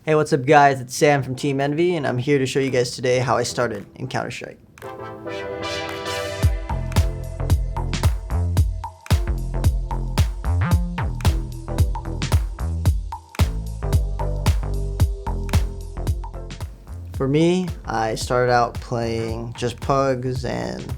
Hey, what's up guys? It's Sam from Team Envy, and I'm here to show you guys today how I started in Counter-Strike. For me, I started out playing just pugs and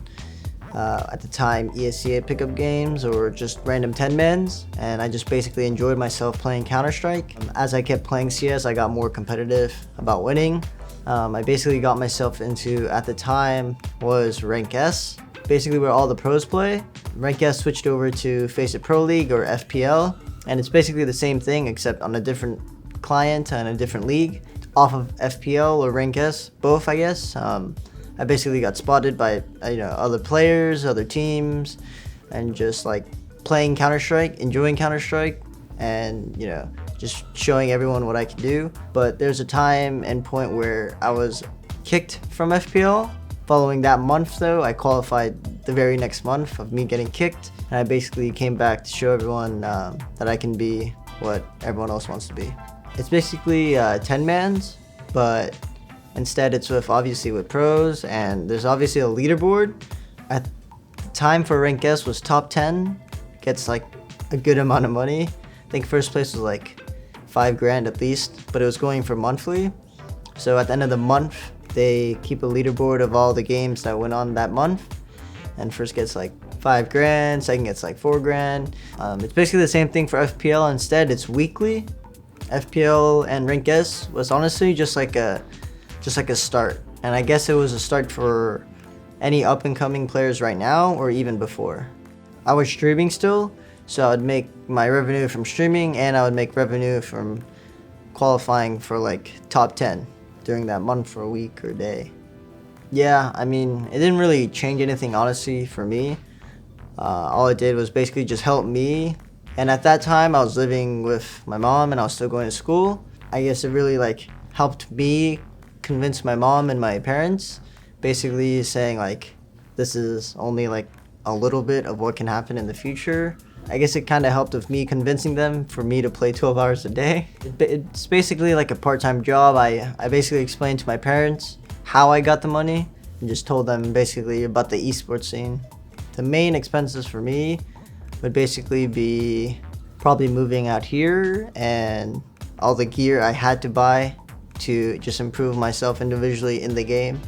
at the time ESCA pickup games or just random 10-mans, and I just basically enjoyed myself playing Counter-Strike. As I kept playing CS, I got more competitive about winning. I basically got myself into, at the time, was Rank S, basically where all the pros play. Rank S switched over to Face It Pro League or FPL, and it's basically the same thing except on a different client and a different league. Off of FPL or Rank S, both I guess. I basically got spotted by other players, other teams, and just like playing Counter-Strike, enjoying Counter-Strike, and just showing everyone what I can do. But there's a time and point where I was kicked from FPL. Following that month though, I qualified the very next month of me getting kicked, and I basically came back to show everyone that I can be what everyone else wants to be. It's basically 10-mans, but instead it's obviously with pros, and there's obviously a leaderboard. At the time for Rank S was top 10, gets like a good amount of money. I think first place was like $5,000 at least, but it was going for monthly. So at the end of the month, they keep a leaderboard of all the games that went on that month, and first gets like $5,000, second gets like $4,000. It's basically the same thing for FPL. Instead, it's weekly. FPL and Rank S was honestly just like a start, and I guess it was a start for any up-and-coming players right now or even before. I was streaming still, so I would make my revenue from streaming, and I would make revenue from qualifying for like top 10 during that month for a week or day. Yeah, I mean, it didn't really change anything honestly for me. All it did was basically just help me, and at that time I was living with my mom and I was still going to school. I guess it really like helped me convince my mom and my parents, basically saying like this is only like a little bit of what can happen in the future. I guess it kind of helped with me convincing them for me to play 12 hours a day. It's basically like a part-time job. I basically explained to my parents how I got the money and just told them basically about the esports scene. The main expenses for me would basically be probably moving out here and all the gear I had to buy to just improve myself individually in the game.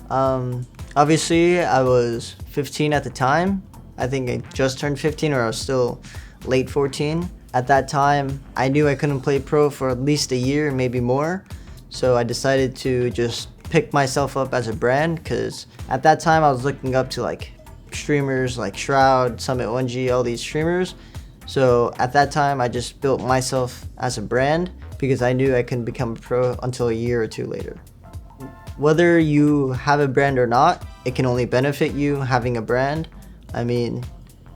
Obviously, I was 15 at the time. I think I just turned 15, or I was still late 14. At that time, I knew I couldn't play pro for at least a year, maybe more. So I decided to just pick myself up as a brand, because at that time I was looking up to like streamers like Shroud, Summit 1G, all these streamers. So at that time I just built myself as a brand because I knew I couldn't become a pro until a year or two later. Whether you have a brand or not, it can only benefit you having a brand. I mean,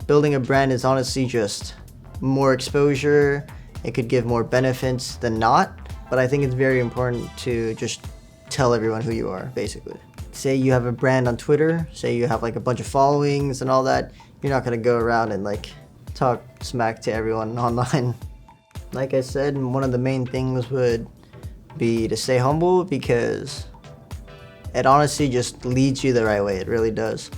building a brand is honestly just more exposure. It could give more benefits than not, but I think it's very important to just tell everyone who you are, basically. Say you have a brand on Twitter, say you have like a bunch of followings and all that, you're not gonna go around and like talk smack to everyone online. Like I said, one of the main things would be to stay humble, because it honestly just leads you the right way. It really does.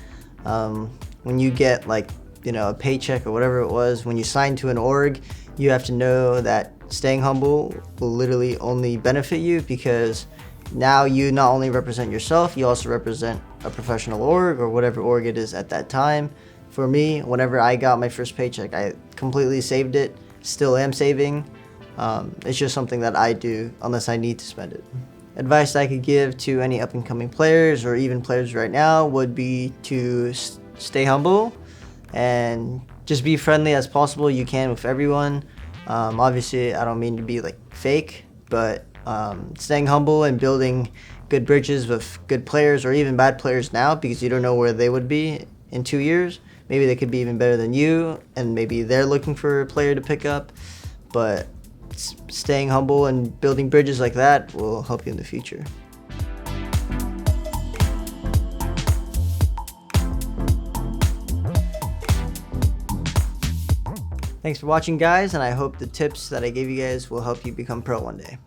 When you get like, a paycheck or whatever it was, when you sign to an org, you have to know that staying humble will literally only benefit you, because now you not only represent yourself, you also represent a professional org or whatever org it is at that time. For me, whenever I got my first paycheck, I completely saved it, still am saving. It's just something that I do unless I need to spend it. Advice I could give to any up-and-coming players or even players right now would be to stay humble and just be friendly as possible you can with everyone. Obviously, I don't mean to be like fake, but staying humble and building good bridges with good players or even bad players now, because you don't know where they would be in 2 years. Maybe they could be even better than you, and maybe they're looking for a player to pick up. But staying humble and building bridges like that will help you in the future. Thanks for watching, guys, and I hope the tips that I gave you guys will help you become pro one day.